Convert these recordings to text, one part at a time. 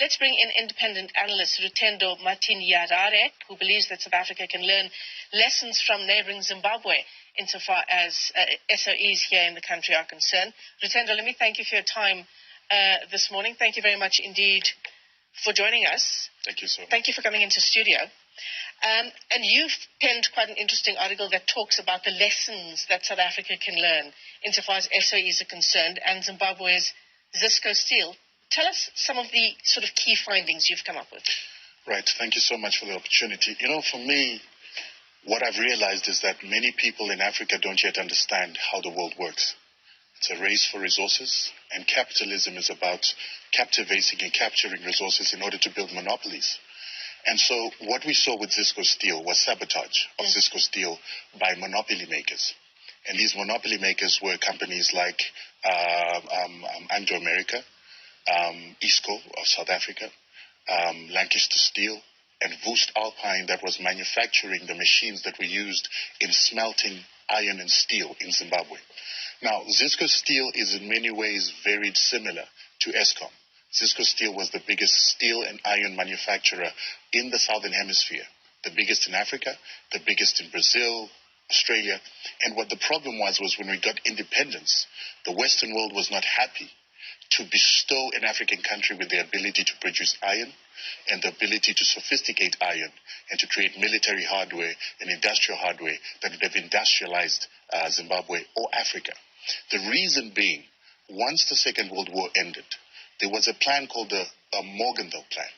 let's bring in independent analyst Rutendo Matinyarare, who believes that South Africa can learn lessons from neighboring Zimbabwe insofar as SOEs here in the country are concerned. Rutendo, let me thank you for your time this morning. Thank you very much indeed for joining us. Thank you so much. Thank you for coming into studio. And you've penned quite an interesting article that talks about the lessons that South Africa can learn insofar as SOEs are concerned and Zimbabwe's Cisco Steel. Tell us some of the sort of key findings you've come up with. Right. Thank you so much for the opportunity. For me, what I've realized is that many people in Africa don't yet understand how the world works. It's a race for resources, and capitalism is about captivating and capturing resources in order to build monopolies. And so what we saw with Cisco Steel was sabotage of Cisco Steel by monopoly makers. And these monopoly makers were companies like Anglo America, Eskom of South Africa, Lancaster Steel, and Woest Alpine, that was manufacturing the machines that were used in smelting iron and steel in Zimbabwe. Now, Cisco Steel is in many ways very similar to Eskom. Cisco Steel was the biggest steel and iron manufacturer in the Southern Hemisphere, the biggest in Africa, the biggest in Brazil, Australia. And what the problem was when we got independence, the Western world was not happy to bestow an African country with the ability to produce iron and the ability to sophisticate iron and to create military hardware and industrial hardware that would have industrialized Zimbabwe or Africa. The reason being, once the Second World War ended, there was a plan called the Morgenthau Plan.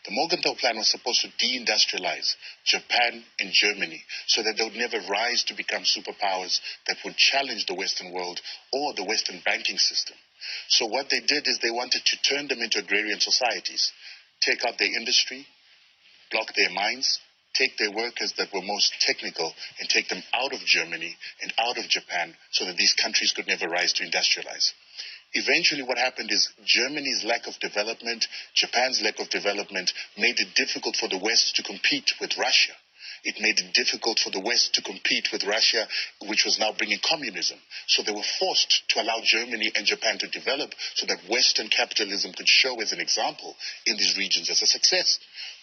The Morgenthau Plan was supposed to deindustrialize Japan and Germany so that they would never rise to become superpowers that would challenge the Western world or the Western banking system. So what they did is they wanted to turn them into agrarian societies, take out their industry, block their mines, take their workers that were most technical and take them out of Germany and out of Japan so that these countries could never rise to industrialize. Eventually what happened is Germany's lack of development, Japan's lack of development made it difficult for the West to compete with Russia. It made it difficult for the West to compete with Russia, which was now bringing communism. So they were forced to allow Germany and Japan to develop so that Western capitalism could show as an example in these regions as a success.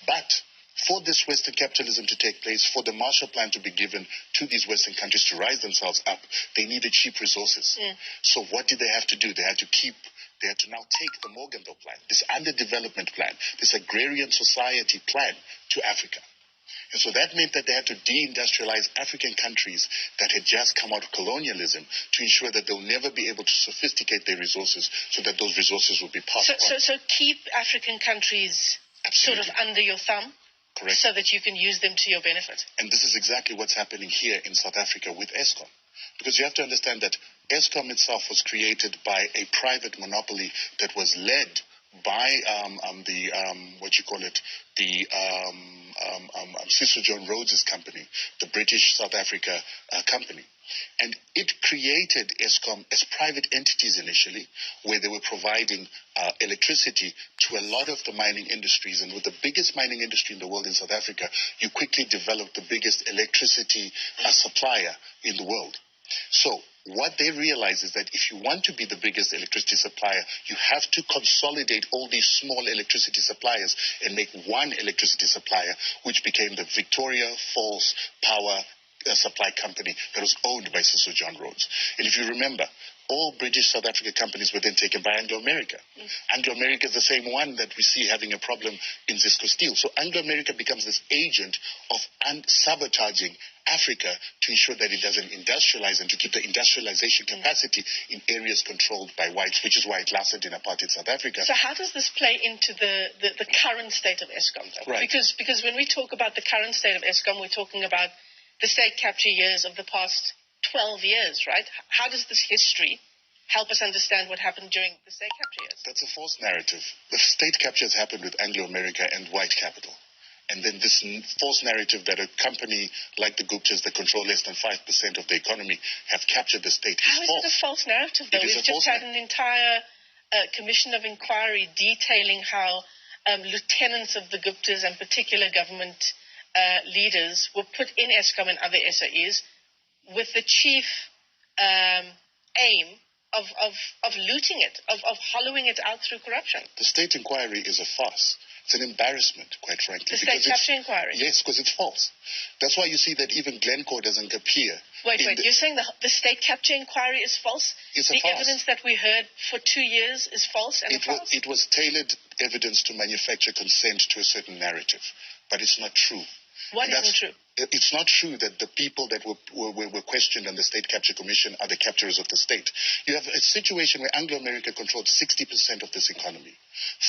But for this Western capitalism to take place, for the Marshall Plan to be given to these Western countries to rise themselves up, they needed cheap resources. So what did they have to do? They had to now take the Morgenthau Plan, this underdevelopment plan, this agrarian society plan to Africa. And so that meant that they had to deindustrialize African countries that had just come out of colonialism to ensure that they'll never be able to sophisticate their resources so that those resources will be passed on. So keep African countries Absolutely. sort of under your thumb? Correct. So that you can use them to your benefit. And this is exactly what's happening here in South Africa with Eskom. Because you have to understand that Eskom itself was created by a private monopoly that was led by Cecil Rhodes' company, the British South Africa company. And it created Eskom as private entities initially, where they were providing electricity to a lot of the mining industries. And with the biggest mining industry in the world in South Africa, you quickly developed the biggest electricity supplier in the world. So what they realized is that if you want to be the biggest electricity supplier, you have to consolidate all these small electricity suppliers and make one electricity supplier, which became the Victoria Falls Power Supply Company that was owned by Cecil Rhodes. And if you remember, all British South Africa companies were then taken by Anglo America. Anglo America is the same one that we see having a problem in Cisco Steel. So Anglo America becomes this agent of sabotaging Africa to ensure that it doesn't industrialize and to keep the industrialization capacity in areas controlled by whites, which is why it lasted in apartheid South Africa. So how does this play into the current state of Eskom, though? Right. Because when we talk about the current state of Eskom, we're talking about the state capture years of the past 12 years, right? How does this history help us understand what happened during the state capture years? That's a false narrative. The state captures happened with Anglo America and white capital. And then this false narrative that a company like the Guptas that control less than 5% of the economy have captured the state How is is false. it a false narrative, though? We've just had an entire commission of inquiry detailing how lieutenants of the Guptas and particular government leaders were put in Eskom and other SOEs with the chief aim of looting it, of hollowing it out through corruption. The state inquiry is a farce. It's an embarrassment, quite frankly. The state capture inquiry? Yes, because it's false. That's why you see that even Glencore doesn't appear. Wait, you're saying the state capture inquiry is false? It's a farce. The evidence that we heard for 2 years is false and false? It was tailored evidence to manufacture consent to a certain narrative, but it's not true. What isn't true? It's not true that the people that were questioned on the State Capture Commission are the capturers of the state. You have a situation where Anglo-America controlled 60% of this economy,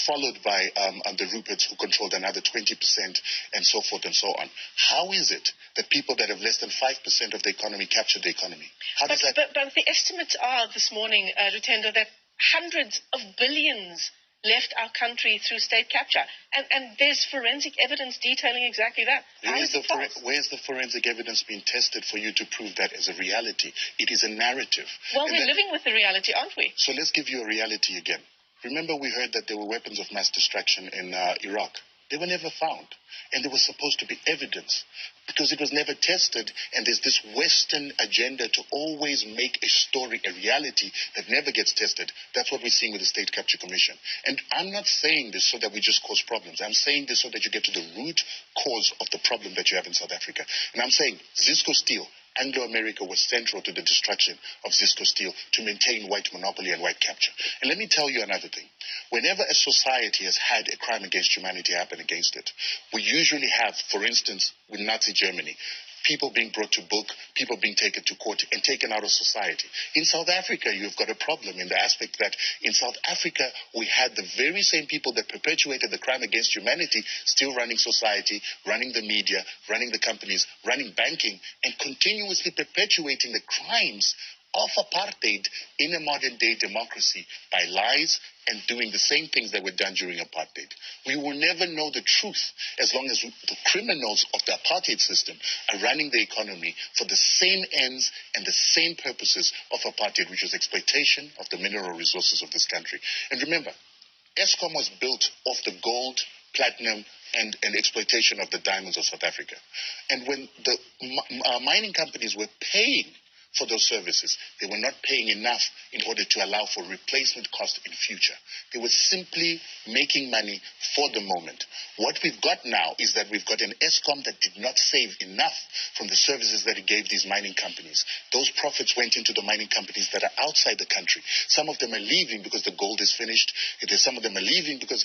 followed by the Ruperts, who controlled another 20%, and so forth and so on. How is it that people that have less than 5% of the economy captured the economy? But the estimates are this morning, Rutendo, that hundreds of billions left our country through state capture. And there's forensic evidence detailing exactly that. Where's the forensic evidence being tested for you to prove that as a reality? It is a narrative. Well, we're living with the reality, aren't we? So let's give you a reality again. Remember, we heard that there were weapons of mass destruction in Iraq. They were never found. And there was supposed to be evidence because it was never tested. And there's this Western agenda to always make a story a reality that never gets tested. That's what we're seeing with the State Capture Commission. And I'm not saying this so that we just cause problems. I'm saying this so that you get to the root cause of the problem that you have in South Africa. And I'm saying Cisco Steel, Anglo-America was central to the destruction of Cisco Steel to maintain white monopoly and white capture. And let me tell you another thing. Whenever a society has had a crime against humanity happen against it, we usually have, for instance, with Nazi Germany, people being brought to book, people being taken to court and taken out of society. In South Africa, you've got a problem in the aspect that in South Africa, we had the very same people that perpetuated the crime against humanity still running society, running the media, running the companies, running banking, and continuously perpetuating the crimes of apartheid in a modern-day democracy by lies and doing the same things that were done during apartheid. We will never know the truth as long as the criminals of the apartheid system are running the economy for the same ends and the same purposes of apartheid, which was exploitation of the mineral resources of this country. And remember, Eskom was built off the gold, platinum, and exploitation of the diamonds of South Africa. And when the mining companies were paying for those services, they were not paying enough in order to allow for replacement cost in future. They were simply making money for the moment. What we've got now is that we've got an Eskom that did not save enough from the services that it gave these mining companies. Those profits went into the mining companies that are outside the country. Some of them are leaving because the gold is finished. Some of them are leaving because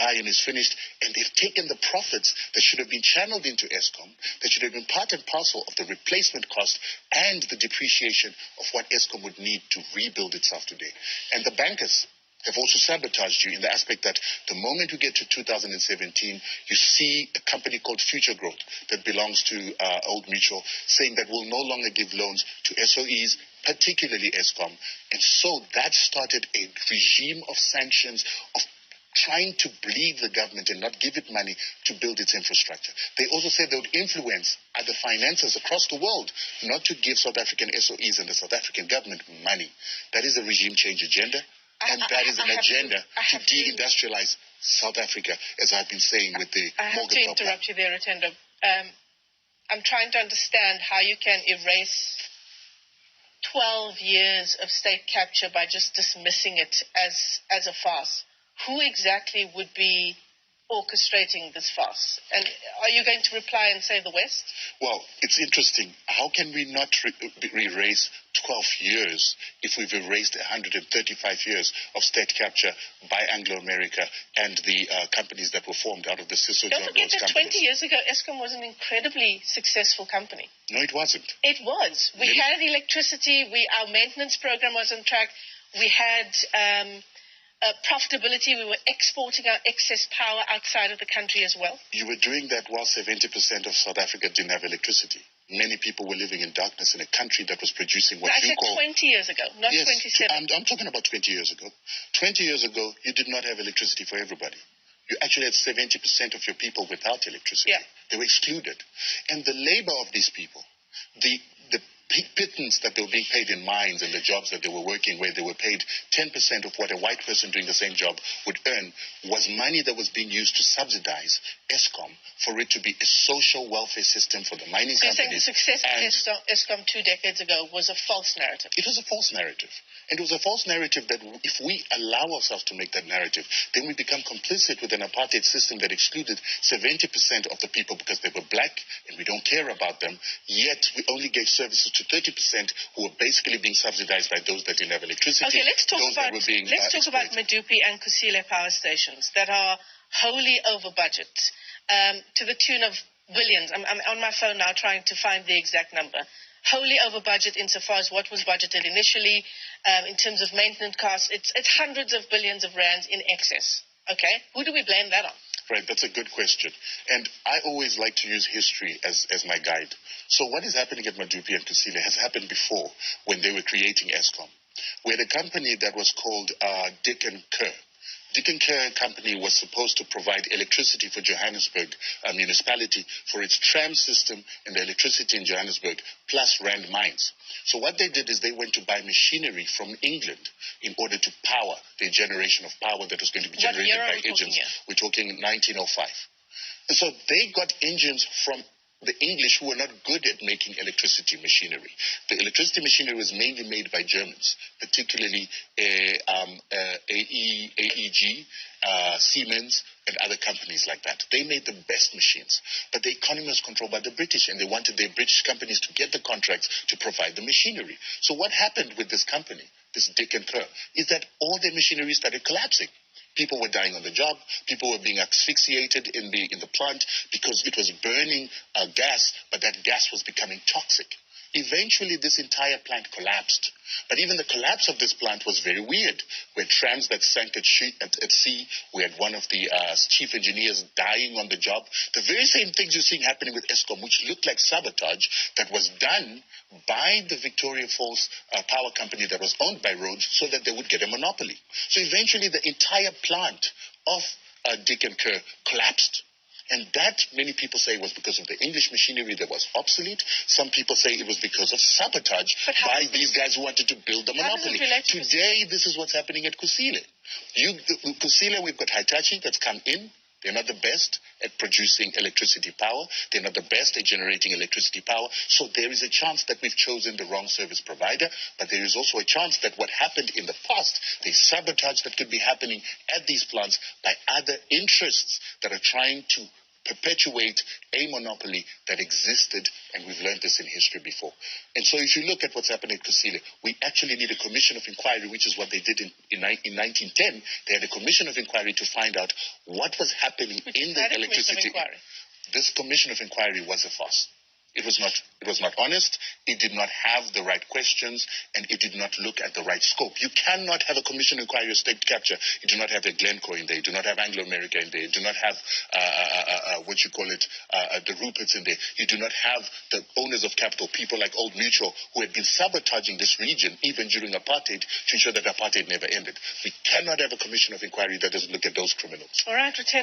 iron is finished. And they've taken the profits that should have been channeled into Eskom, that should have been part and parcel of the replacement cost and the depreciation of what Eskom would need to rebuild itself today. And the bankers have also sabotaged you in the aspect that the moment we get to 2017, you see a company called Future Growth that belongs to Old Mutual saying that we'll no longer give loans to SOEs, particularly Eskom. And so that started a regime of sanctions, of trying to bleed the government and not give it money to build its infrastructure. They also said they would influence other financiers across the world not to give South African SOEs and the South African government money. That is a regime change agenda, and that is an agenda to deindustrialize South Africa, as I've been saying with the I have to interrupt you there, Rutendo. I'm trying to understand how you can erase 12 years of state capture by just dismissing it as a farce. Who exactly would be orchestrating this farce? And are you going to reply and say the West? Well, it's interesting. How can we not erase 12 years if we've erased 135 years of state capture by Anglo-America and the companies that were formed out of the Cecil Rhodes companies? Don't forget that 20 years ago, Eskom was an incredibly successful company. No, it wasn't. It was. We had electricity. Our maintenance program was on track. We had profitability. We were exporting our excess power outside of the country as well. You were doing that while 70% of South Africa didn't have electricity. Many people were living in darkness in a country that was producing what you call... 20 years ago, not 27. I'm talking about 20 years ago. 20 years ago, you did not have electricity for everybody. You actually had 70% of your people without electricity. Yeah. They were excluded. And the labor of these people, the pittance that they were being paid in mines and the jobs that they were working, where they were paid 10% of what a white person doing the same job would earn, was money that was being used to subsidize Eskom for it to be a social welfare system for the mining companies. So you're saying the success of Eskom 2 decades ago was a false narrative? It was a false narrative. And it was a false narrative that if we allow ourselves to make that narrative, then we become complicit with an apartheid system that excluded 70% of the people because they were black and we don't care about them, yet we only gave services to 30% who were basically being subsidized by those that didn't have electricity. Okay, let's talk about Medupi and Kusile power stations that are wholly over budget, to the tune of billions. I'm on my phone now trying to find the exact number. Wholly over budget insofar as what was budgeted initially. In terms of maintenance costs, it's hundreds of billions of rands in excess. Okay, who do we blame that on? Right, that's a good question. And I always like to use history as my guide. So what is happening at Medupi and Kusile has happened before when they were creating Eskom. We had a company that was called Dick and Kerr. Dick and Kerr Company was supposed to provide electricity for Johannesburg municipality for its tram system and the electricity in Johannesburg, plus Rand mines. So what they did is they went to buy machinery from England in order to power the generation of power that was going to be generated by engines. We're talking 1905. And so they got engines from the English who were not good at making electricity machinery. The electricity machinery was mainly made by Germans, particularly AEG, Siemens, and other companies like that. They made the best machines. But the economy was controlled by the British, and they wanted their British companies to get the contracts to provide the machinery. So what happened with this company, this Dick and Kerr, is that all their machinery started collapsing. People were dying on the job. People were being asphyxiated in the plant because it was burning gas, but that gas was becoming toxic. Eventually, this entire plant collapsed. But even the collapse of this plant was very weird. We had trams that sank at sea. We had one of the chief engineers dying on the job. The very same things you're seeing happening with Eskom, which looked like sabotage, that was done by the Victoria Falls power company that was owned by Rhodes so that they would get a monopoly. So eventually the entire plant of Dick and Kerr collapsed. And that, many people say, was because of the English machinery that was obsolete. Some people say it was because of sabotage by these guys who wanted to build the monopoly. Today, this is what's happening at Kusile. Kusile, we've got Hitachi that's come in. They're not the best at producing electricity power. They're not the best at generating electricity power. So there is a chance that we've chosen the wrong service provider, but there is also a chance that what happened in the past, the sabotage that could be happening at these plants by other interests that are trying to perpetuate a monopoly that existed, and we've learned this in history before. And so if you look at what's happening at Kusile, we actually need a commission of inquiry, which is what they did in 1910. They had a commission of inquiry to find out what was happening in the electricity. This commission of inquiry was a farce. It was not honest, it did not have the right questions, and it did not look at the right scope. You cannot have a commission inquiry of state capture. You do not have a Glencore in there. You do not have Anglo-America in there. You do not have, the Ruperts in there. You do not have the owners of capital, people like Old Mutual, who had been sabotaging this region, even during apartheid, to ensure that apartheid never ended. We cannot have a commission of inquiry that doesn't look at those criminals. All right, Rutendo.